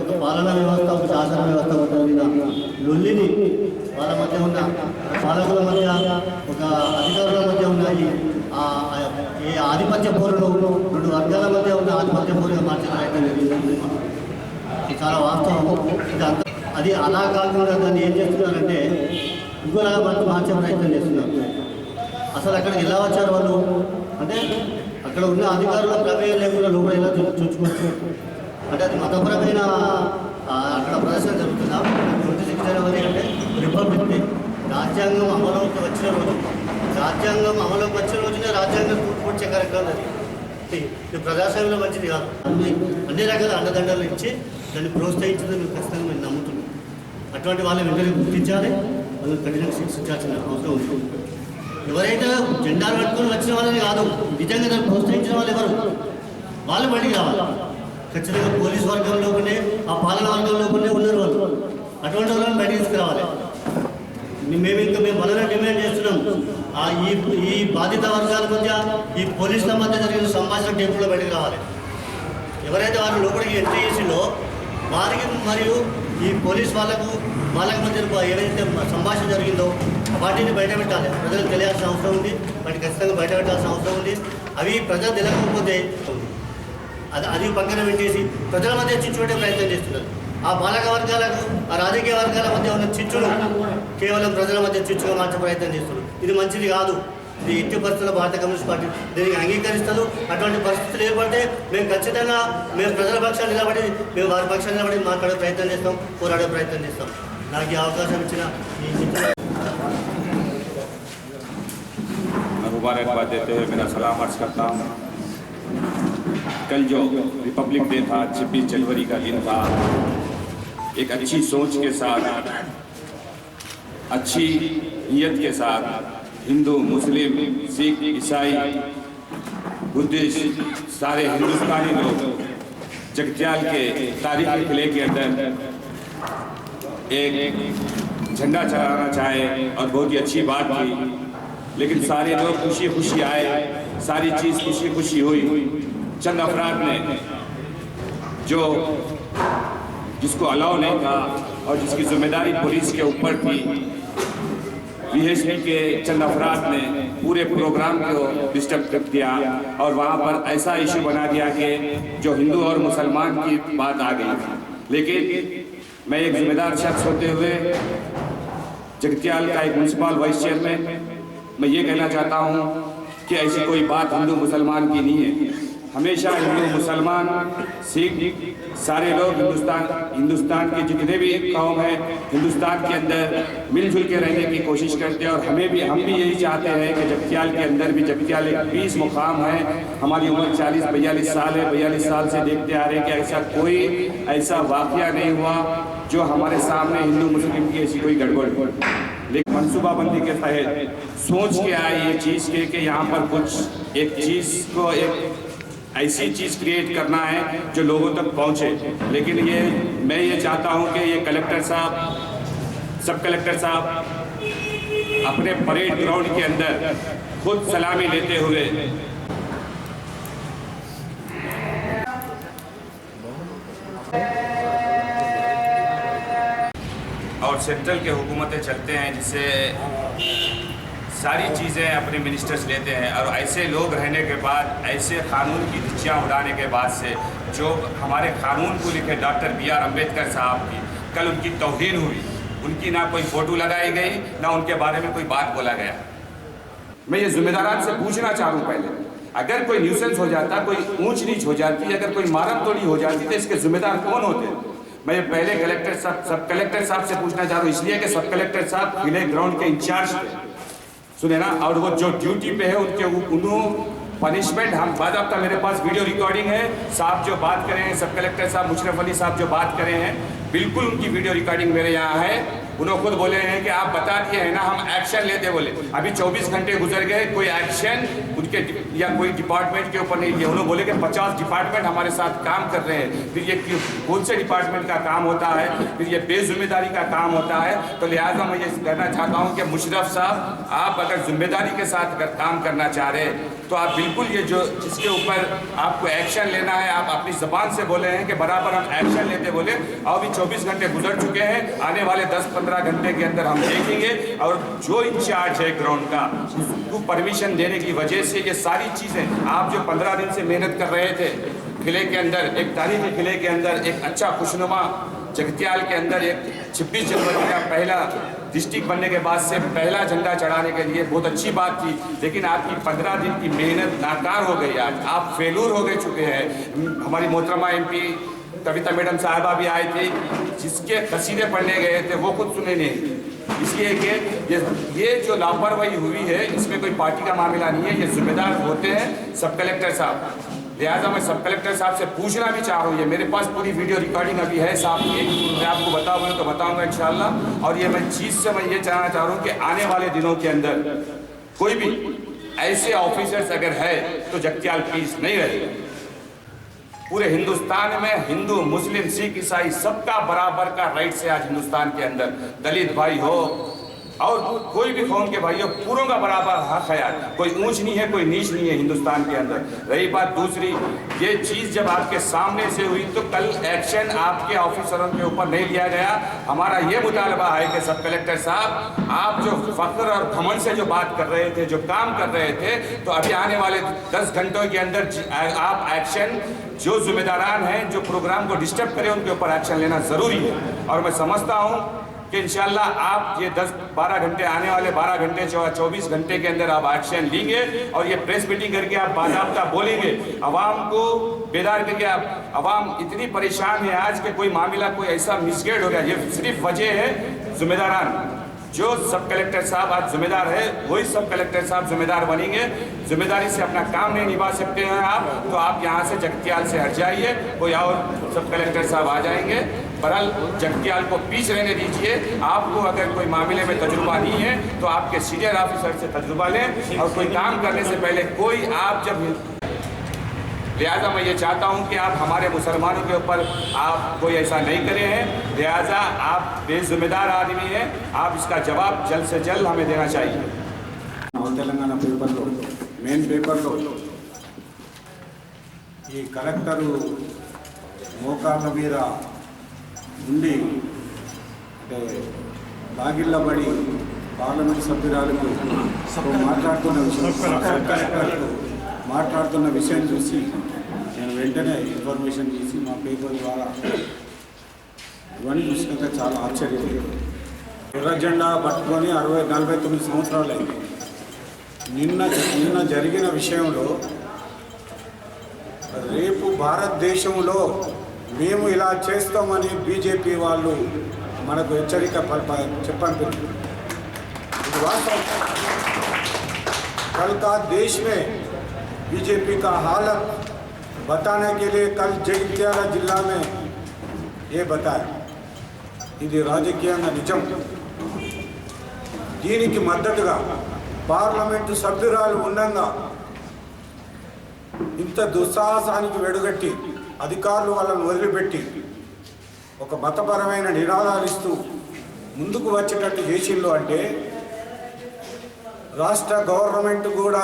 ఒక పాలనా వ్యవస్థ, ఒక శాసన వ్యవస్థ ఉన్న లొల్లిని వాళ్ళ మధ్య ఉన్న పాలకుల మధ్య, ఒక అధికారుల మధ్య ఉన్న ఈ ఆధిపత్య పోరులో రెండు వర్గాల మధ్య ఉన్న ఆధిపత్య పోరుగా మార్చే ప్రయత్నం జరిగింది. ఇది చాలా వాస్తవం. అది అలా కాకుండా దాన్ని ఏం చేస్తున్నారంటే ఇంకోలాగా మార్చే ప్రయత్నం చేస్తున్నారు. అసలు అక్కడికి ఎలా వచ్చారు వాళ్ళు అంటే అక్కడ ఉన్న అధికారుల ప్రమేయం లేకుండా లోపల ఎలా చూసుకోవచ్చు అంటే అది మతపరమైన అక్కడ ప్రదర్శన జరుగుతుందా? 26 జనవరి అంటే రిపబ్లిక్ డే. రాజ్యాంగం అమలులోకి వచ్చిన రోజునే రాజ్యాంగం కూర్చే కార్యక్రమం అది. ఇది ప్రజాస్వామ్యంలో మంచిది కాదు. అన్ని రకాల అండదండలు ఇచ్చి దాన్ని ప్రోత్సహించడం మేము ఖచ్చితంగా మేము నమ్ముతున్నాం. అటువంటి వాళ్ళని వెంటనే గుర్తించాలి, వాళ్ళని కఠినంగా శిక్షించాల్సిన అవసరం ఉంటుంది. ఎవరైతే జెండాలు పట్టుకొని వచ్చిన వాళ్ళని కాదు, నిజంగా దాన్ని ప్రోత్సహించిన వాళ్ళు ఎవరు వాళ్ళు బయటికి రావాలి. ఖచ్చితంగా పోలీస్ వర్గంలోనే ఆ పాలన వర్గంలోనే ఉన్నారు వాళ్ళు. అటువంటి వాళ్ళని బయటికి తీసుకురావాలి. మేము బలంగా డిమాండ్ చేస్తున్నాం. ఈ బాధిత వర్గాల మధ్య ఈ పోలీసుల మధ్య జరిగిన సంభాషణ టేబుల్లో బయటకు రావాలి. ఎవరైతే వారు లోపలికి ఎంట్రీ చేసిందో వారికి మరియు ఈ పోలీస్ వాళ్ళకు మధ్య ఏదైతే సంభాషణ జరిగిందో వాటిని బయట పెట్టాలి. ప్రజలకు తెలియాల్సిన అవసరం ఉంది. వాటిని ఖచ్చితంగా బయట పెట్టాల్సిన అవసరం ఉంది. అవి ప్రజలు తెలియకపోతే అది పక్కన పెట్టేసి ప్రజల మధ్య చిచ్చు పెట్టే ప్రయత్నం చేస్తున్నారు. ఆ పాలక వర్గాలకు ఆ రాజకీయ వర్గాల మధ్య ఉన్న చిచ్చును కేవలం ప్రజల మధ్య చిచ్చుగా మార్చే ప్రయత్నం చేస్తున్నారు. ఇది మంచిది కాదు. ఇది ఎట్టి పరిస్థితుల్లో భారత కమ్యూనిస్ట్ పార్టీ దీనికి అంగీకరిస్తారు. అటువంటి పరిస్థితులు ఏర్పడితే మేము ఖచ్చితంగా ప్రజల పక్షాన్ని నిలబడి వారి పక్షాన్ని నిలబడి మాట్లాడే ప్రయత్నం చేస్తాం, పోరాడే ప్రయత్నం చేస్తాం. నాకు ఈ అవకాశం ఇచ్చిన ఈ मुबारकबाद देते हुए मेरा सलाम अर्ज करता हूँ। कल जो रिपब्लिक डे था, 26 जनवरी का दिन था, एक अच्छी सोच के साथ, अच्छी नीयत के साथ हिंदू, मुस्लिम, सिख, ईसाई, बुद्धिस्ट सारे हिंदुस्तानी लोग जगत्याल के तारीखी किले के अंदर एक झंडा चढ़ाना चाहे और बहुत ही अच्छी बात थी। लेकिन सारे लोग खुशी खुशी आए, सारी चीज़ खुशी खुशी हुई। चंद अफराद ने जिसको अलाउ नहीं था और जिसकी जिम्मेदारी पुलिस के ऊपर थी, VHP के चंद अफराद ने पूरे प्रोग्राम को डिस्टर्ब कर दिया और वहाँ पर ऐसा इशू बना दिया कि जो हिंदू और मुसलमान की बात आ गई। लेकिन मैं एक जिम्मेदार शख्स होते हुए जगत्याल का एक म्यूनसिपल वाइस चेयरमैन मैं ये कहना चाहता हूँ कि ऐसी कोई बात हिंदू मुसलमान की नहीं है। हमेशा हिंदू, मुसलमान, सिख सारे लोग हिंदुस्तान के जितने भी कौम हैं हिंदुस्तान के अंदर मिलजुल के रहने की कोशिश करते हैं। और हम भी यही चाहते हैं कि जगत्याल के अंदर भी जगत्याल एक 20 मुकाम है। हमारी उम्र 40-42 साल है। 42 साल से देखते आ रहे हैं कि ऐसा वाक़या नहीं हुआ जो हमारे सामने हिंदू मुस्लिम की ऐसी कोई गड़बड़ हो। लेकिन मनसूबाबंदी के तहत सोच के आए ये चीज़ कि यहाँ पर कुछ एक चीज़ को एक ऐसी चीज़ क्रिएट करना है जो लोगों तक पहुँचे। लेकिन मैं ये चाहता हूँ कि ये कलेक्टर साहब, सब कलेक्टर साहब अपने परेड ग्राउंड के अंदर खुद सलामी लेते हुए और सेंट्रल के हुकूमतें चलते हैं जिससे सारी चीज़ें अपने मिनिस्टर्स लेते हैं। और ऐसे लोग रहने के बाद, ऐसे कानून की धज्जियाँ उड़ाने के बाद से जो हमारे कानून को लिखे डॉक्टर BR अम्बेडकर साहब की कल उनकी तौहीन हुई, उनकी ना कोई फ़ोटो लगाई गई, ना उनके बारे में कोई बात बोला गया। मैं ये जिम्मेदारान से पूछना चाहूँ पहले, अगर कोई न्यूसेंस हो जाता, कोई ऊंच नीच हो जाती, अगर कोई मारम तोड़ी हो जाती तो इसके जिम्मेदार कौन होते? मैं पहले सब कलेक्टर साहब से पूछना चाह रहा हूँ, इसलिए कि सब कलेक्टर साहब किले ग्राउंड के इंचार्ज थे, सुने ना, और वो जो ड्यूटी पे है उन्होंने पनिशमेंट हम बाज़ाब्ता मेरे पास वीडियो रिकॉर्डिंग है, साहब जो बात करें हैं, सब कलेक्टर साहब मुशर्रफ अली साहब जो बात करें हैं, बिल्कुल उनकी वीडियो रिकॉर्डिंग मेरे यहाँ है। उन्होंने खुद बोले हैं कि आप बता दिए हैं ना, हम एक्शन लेते बोले। अभी 24 घंटे गुजर गए, कोई एक्शन उनके या कोई डिपार्टमेंट के ऊपर नहीं लिया। उन्होंने बोले कि 50 डिपार्टमेंट हमारे साथ काम कर रहे हैं। फिर ये कौन से डिपार्टमेंट का काम होता है, फिर ये बेजिम्मेदारी का काम होता है। तो लिहाजा मैं ये कहना चाहता हूँ कि मुशर्रफ साहब, आप अगर जिम्मेदारी के साथ अगर काम करना चाह रहे हैं तो आप बिल्कुल ये जो जिसके ऊपर आपको एक्शन लेना है, आप अपनी ज़बान से बोले हैं कि बराबर हम एक्शन लेते बोले। और अभी 24 घंटे गुजर चुके हैं, आने वाले 10-15 घंटे के अंदर हम देखेंगे। और जो इंचार्ज है ग्राउंड का, उसको परमिशन देने की वजह से ये सारी चीज़ें, आप जो 15 दिन से मेहनत कर रहे थे किले के अंदर, एक तारीखी किले के अंदर एक अच्छा खुशनुमा जगतियाल के अंदर एक 26 जनवरी का पहला डिस्ट्रिक्ट बनने के बाद से पहला झंडा चढ़ाने के लिए बहुत अच्छी बात थी। लेकिन आपकी 15 दिन की मेहनत नाकार हो गई, आज आप फेलूर हो गए चुके हैं। हमारी मोहतरमा MP कविता मैडम साहिबा भी आई थी, जिसके कसीदे पढ़ने गए थे वो खुद सुने नहीं। इसलिए कि ये जो लापरवाही हुई है, इसमें कोई पार्टी का मामला नहीं है, ये जिम्मेदार होते हैं सब कलेक्टर साहब। लिहाजा मैं सब कलेक्टर साहब से पूछना भी चाह रहा हूँ, ये मेरे पास पूरी वीडियो रिकॉर्डिंग अभी है साहब की, मैं आपको बताऊँगा तो बताऊँगा इंशाल्लाह। और ये मैं चीज़ से मैं ये जानना चाह रहा हूँ कि आने वाले दिनों के अंदर कोई भी ऐसे ऑफिसर्स अगर है तो जगतियाल पीस नहीं रहेगा। पूरे हिंदुस्तान में हिंदू, मुस्लिम, सिख, ईसाई सबका बराबर का राइट से आज हिंदुस्तान के अंदर, दलित भाई हो और कोई भी कौम के भाई हो, पूरों का बराबर हक है। यार कोई ऊंच नहीं है, कोई नीच नहीं है हिंदुस्तान के अंदर। रही बात दूसरी, ये चीज़ जब आपके सामने से हुई तो कल एक्शन आपके ऑफिसरों के ऊपर नहीं लिया गया। हमारा ये मुतालबा है कि सब कलेक्टर साहब, आप जो फख्र और घमंड से जो बात कर रहे थे, जो काम कर रहे थे, तो अभी आने वाले 10 घंटों के अंदर आप एक्शन, जो जिम्मेदारान हैं जो प्रोग्राम को डिस्टर्ब करें उनके ऊपर एक्शन लेना ज़रूरी है। और मैं समझता हूँ कि इंशाल्लाह आप ये 10-12 घंटे, आने वाले 12 घंटे 24 घंटे के अंदर आप एक्शन लेंगे और ये प्रेस मीटिंग करके आप बाकायदा बोलेंगे, आवाम को बेदार करके। आप आवाम इतनी परेशान है आज के कोई मामला कोई ऐसा मिसगाइड हो गया, ये सिर्फ वजह है जिम्मेदारान। जो सब कलेक्टर साहब आज जिम्मेदार है, वही सब कलेक्टर साहब जिम्मेदार बनेंगे। जिम्मेदारी से अपना काम नहीं निभा सकते हैं आप, तो आप यहाँ से जगतियाल से हट जाइए, कोई और सब कलेक्टर साहब आ जाएंगे। बहरहाल जगतियाल को पीछे रहने दीजिए। आपको अगर कोई मामले में तजुर्बा नहीं है तो आपके सीनियर ऑफिसर से तजुर्बा लें, और कोई काम करने से पहले कोई आप जब, लिहाजा मैं ये चाहता हूँ कि आप हमारे मुसलमानों के ऊपर आप कोई ऐसा नहीं करे हैं। लिहाजा आप बेजिम्मेदार आदमी हैं, आप इसका जवाब जल्द से जल्द हमें देना चाहिए। తెలంగాణ పేపర్లో, మెయిన్ పేపర్లో ఈ కలెక్టరు మోకాళ్ళ మీద ఉండి అంటే లాగిళ్ళబడి పార్లమెంట్ సభ్యురాలకు మాట్లాడుతున్న విషయం చూసి నేను వెంటనే ఇన్ఫర్మేషన్ తీసి మా పేపర్ ద్వారా ఇవన్నీ చూసినాక చాలా ఆశ్చర్యం. ఎర్ర జెండా పట్టుకొని 49 సంవత్సరాలు అయింది. నిన్న జరిగిన విషయంలో రేపు భారతదేశంలో మేము ఇలా చేస్తామని బీజేపీ వాళ్ళు మనకు హెచ్చరిక చెప్పారు. ఇది వాస్తవం. कल का देश में बीजेपी का हालत बताने के लिए कल जगित्याला जिला में ये बताया. ఇది రాజకీయంగా నిజం. దీనికి మద్దతుగా పార్లమెంటు సభ్యురాలు ఉండగా ఇంత దుస్సాహసానికి వెడుగట్టి అధికారులు వాళ్ళను వదిలిపెట్టి ఒక మతపరమైన నినాదాలు ఇస్తూ ముందుకు వచ్చేటట్టు చేసిళ్ళు అంటే రాష్ట్ర గవర్నమెంట్ కూడా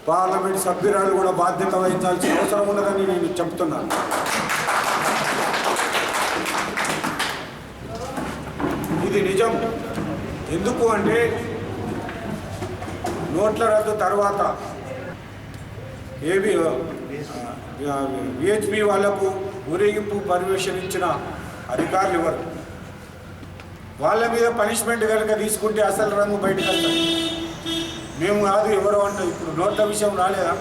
పార్లమెంట్ సభ్యురాలు కూడా బాధ్యత వహించాల్సిన అవసరం ఉన్నదని నేను చెప్తున్నాను. ఇది నిజం. ఎందుకు అంటే నోట్ల రద్దు తర్వాత విహెచ్పి వాళ్లకు ఊరేగింపు పర్మిషన్ ఇచ్చిన అధికారులు ఎవరు? వాళ్ళ మీద పనిష్మెంట్ కనుక తీసుకుంటే అసలు రంగు బయటకు వస్తుంది. మేము కాదు ఎవరో అంటే ఇప్పుడు నోట్ల విషయం రాలేదా?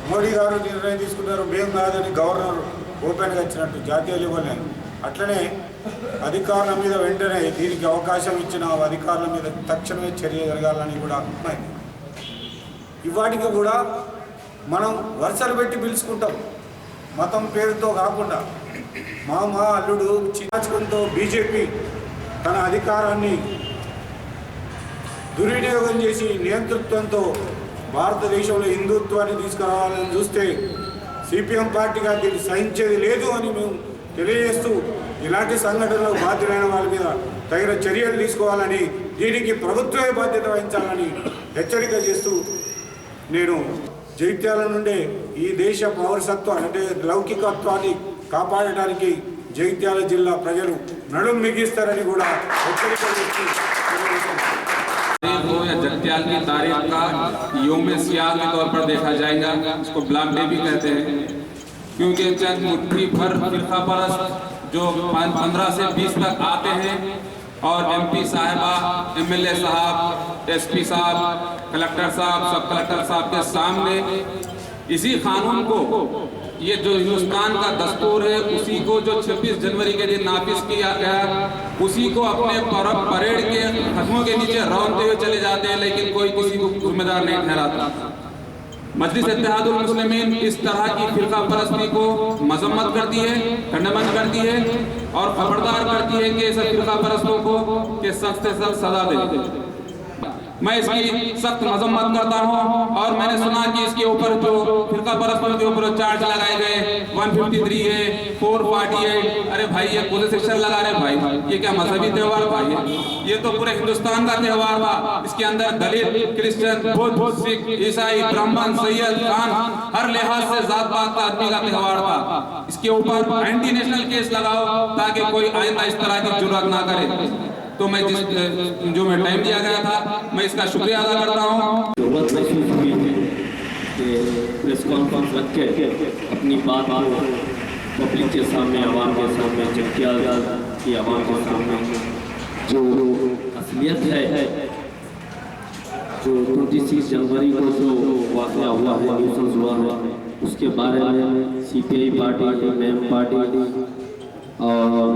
మోడీ గారు నిర్ణయం తీసుకున్నారు, మేము కాదని గవర్నర్ ఓపెన్గా ఇచ్చినట్టు జాతీయ లెవెల్లో. అట్లనే అధికారుల మీద వెంటనే దీనికి అవకాశం ఇచ్చిన అధికారుల మీద తక్షణమే చర్య జరగాలని కూడా ఉన్నాయి. ఇవాటికి కూడా మనం వరుసలు పెట్టి పిలుచుకుంటాం, మతం పేరుతో కాకుండా. మా అల్లుడు చిన్నాచుకుంటూ బీజేపీ తన అధికారాన్ని దుర్వినియోగం చేసి నియంతృత్వంతో భారతదేశంలో హిందుత్వాన్ని తీసుకురావాలని చూస్తే సిపిఎం పార్టీగా దీన్ని సహించేది లేదు అని మేము తెలియజేస్తూ ఇలాంటి సంఘటనలకు బాధ్యులైన వాళ్ళ మీద తగిన చర్యలు తీసుకోవాలని, దీనికి ప్రభుత్వమే బాధ్యత వహించాలని హెచ్చరిక చేస్తూ నేను జగిత్యాల నుండే ఈ దేశ పౌరసత్వం అంటే లౌకికత్వాన్ని కాపాడడానికి జగిత్యాల జిల్లా ప్రజలు నడుం మిగిస్తారని కూడా హెచ్చరిక చేస్తూ या जगत्याल की तारीख का योम सियाह के तौर पर देखा जाएगा, इसको ब्लैक डे भी कहते हैं, क्योंकि चंद मुट्ठी भर फिरका परस्त जो 15 से 20 तक आते हैं और एमपी साहिबा, एमएलए साहब, एसपी साहब, कलेक्टर साहब, सब कलेक्टर साहब के सामने इसी कानून को, ये जो हिंदुस्तान का दस्तूर है, उसी को जो 26 जनवरी के दिन नाफिज किया गया, उसी को अपने परेड के खत्मों के नीचे रौंदते हुए चले जाते हैं, लेकिन कोई किसी को जिम्मेदार नहीं ठहराता। मजलिस इत्तेहादुल मुस्लिमीन इस तरह की फिरका परस्ती को मजम्मत करती है, खंडन करती है और खबरदार करती है कि ऐसे फिरका परस्तों को के सख्त से सख्त सजा दे। मैं इसकी सख्त मजम्मत करता हूं और मैंने सुना कि इसके ऊपर जो फिरका परस्तों के ऊपर चार्ज लगाए गए 153 है, 448, अरे भाई ये कौन से सेक्शन लगा रहे भाई, ये क्या मजहबी त्यौहार था? ये तो पूरे हिंदुस्तान का त्यौहार था। इसके अंदर दलित, क्रिश्चियन, बुद्ध, सिख, ईसाई, ब्राह्मण, सैयद, खान, हर लिहाज से जात पात का आदमी का त्यौहार था। इसके ऊपर एंटी नेशनल केस लगाओ ताकि कोई आइंदा इस तरह की जुर्रत ना करे। तो मैं जो मैं टाइम दिया गया था, मैं इसका शुक्रिया अदा करता हूँ। जरूरत महसूस हुई है कि प्रेस कॉन्फ्रेंस रख के अपनी बात को पब्लिक के सामने, आवाम के सामने, जगत्याल की आवाम के सामने जो असलियत है, जो 26 जनवरी को जो वाक़या हुआ है, न्यूसेंस हुआ है, उसके बारे में CPI पार्टी, MEM पार्टी और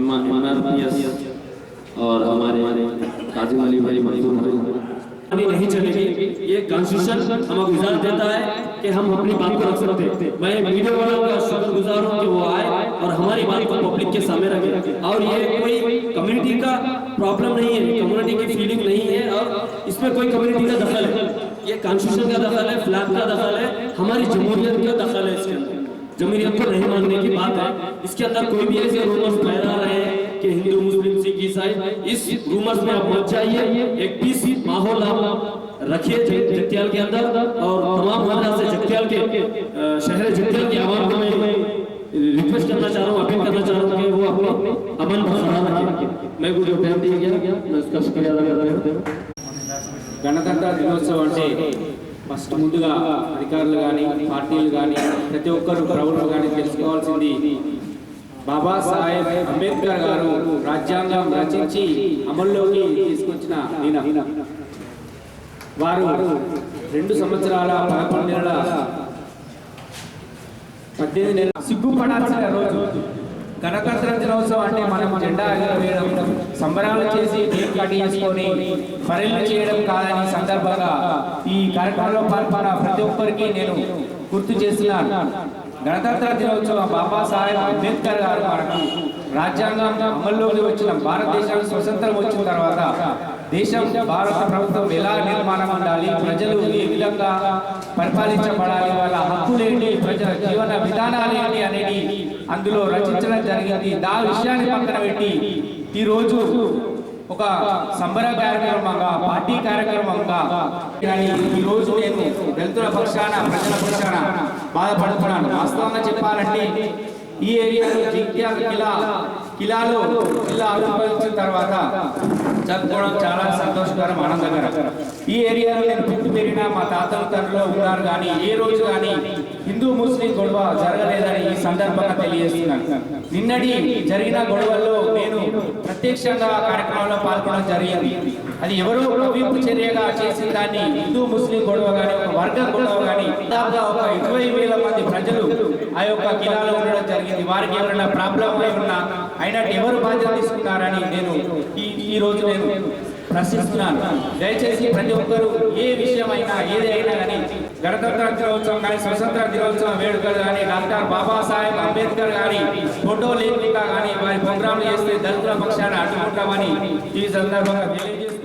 MRPS और हमारे काजिम अली भाई नहीं चलेगी। ये कॉन्स्टिट्यूशन हमें इजाजत देता है कि हम अपनी बात को रख सकते हैं। मैं मीडिया वालों का शुक्रगुजार हूँ कि वो आए और हमारी बात को पब्लिक के सामने रखे। और ये कोई कम्युनिटी का प्रॉब्लम नहीं है, कम्युनिटी की फीलिंग नहीं है और इसमें कोई कम्युनिटी का दखल है। ये कॉन्स्टिट्यूशन का दखल है, फ्लैग का दखल है, हमारी जमहूरियत का दखल है। इसके अंदर जमहूरियत को नहीं मानने की बात है। इसके अंदर कोई भी ऐसे रूमर्स फैला रहे हैं कि हिंदू, मुस्लिम, सिख, ईसाई, इस रूमर्स में आप मत जाइए। एक पीस माहौल आप रखिए जगत्याल के अंदर और तमाम वजह से जगत्याल के शहर जगत्याल की आवाम को मैं रिक्वेस्ट करना चाह रहा हूँ, अपील करना चाह रहा हूँ कि वो अपने अमन बरकरार रखें। मैं को जो टाइम दिया गया मैं उसका शुक्रिया अदा करता हूँ। గణతంత్ర దినోత్సవం అంటే ఫస్ట్ ముందుగా అధికారులు కానీ, పార్టీలు కానీ, ప్రతి ఒక్కరు ప్రజలు కానీ తెలుసుకోవాల్సింది బాబాసాహెబ్ అంబేద్కర్ గారు రాజ్యాంగం రచించి అమల్లోకి తీసుకొచ్చిన దినం. వారు 2 సంవత్సరాల 11 నెలల 18 నెలల సిగ్గుపడాల్సిన రోజు. గణతంత్ర దినోత్సవం అంటే మనం జెండా ఎగరవేయడం, సంబరాలు చేసి కేక్ కట్ చేసుకొని పరేడ్లు చేయడం కాదని సందర్భంగా ఈ కార్యక్రమంలో పాల్గొన్న ప్రతి ఒక్కరికి నేను గుర్తు చేస్తున్నాను. గణతంత్ర దినోత్సవం బాబాసాహెబ్ అంబేద్కర్ గారు మనకు రాజ్యాంగం అమల్లోకి వచ్చిన, భారతదేశానికి స్వతంత్రం వచ్చిన తర్వాత దేశం, భారత ప్రభుత్వం ఎలా నిర్మాణం ఉండాలి, ప్రజలు ఏ విధంగా పరిపాలించబడాలి, వాళ్ళ హక్కులేంటి, ప్రజల జీవన విధానాలు ఏంటి అనేది అందులో రచించడం జరిగింది. ఆ విషయాన్ని పక్కన పెట్టి ఈరోజు ఒక సంబర కార్యక్రమంగా, పార్టీ కార్యక్రమంగా ఈరోజు నేను దళితుల పక్షాన, ప్రజల పక్షాన బాధపడుతున్నాను. వాస్తవంగా చెప్పాలంటే ఈ ఏరియాలో జగిత్యాల కిలాలో జిల్లా ఆవిర్భవించిన తర్వాత జరుపుకోవడం చాలా సంతోషకరం, ఆనందకరం. ఈ ఏరియాలో నేను పుట్టి పెరిగిన మా తాతల తరలో ఉన్నారు, కానీ ఏ రోజు కానీ హిందూ ముస్లిం గొడవ జరగలేదని ఈ సందర్భంగా తెలియజేస్తున్నాను. నిన్నటి జరిగిన గొడవల్లో నేను ప్రత్యక్షంగా కార్యక్రమంలో పాల్గొనడం జరిగింది. అది ఎవరో కవింపు చర్యగా చేసిన దాన్ని హిందూ ముస్లిం గొడవ కానీ, ఒక వర్గ గొడవ కానీ, దాదాపుగా ఒక 20,000 మంది ప్రజలు ఆ యొక్క కిలాలో ఉండడం జరిగింది. వారికి ఎవరైనా ప్రాబ్లం అయినట్టు ఎవరు బాధ్యత తీసుకున్నారని నేను ఈ రోజు నేను ప్రశ్నిస్తున్నాను. దయచేసి ప్రతి ఒక్కరూ ఏ విషయమైనా, ఏదైనా కానీ గణతంత్ర దినోత్సవం కానీ స్వతంత్ర దినోత్సవం వేడుకలు కానీ డాక్టర్ బాబాసాహెబ్ అంబేద్కర్ గారి ఫోటో లేకుండా కానీ వారి ప్రోగ్రాంలు చేస్తే దళితుల పక్షాన్ని అడ్డుకుంటామని ఈ సందర్భంగా తెలియజేస్తారు.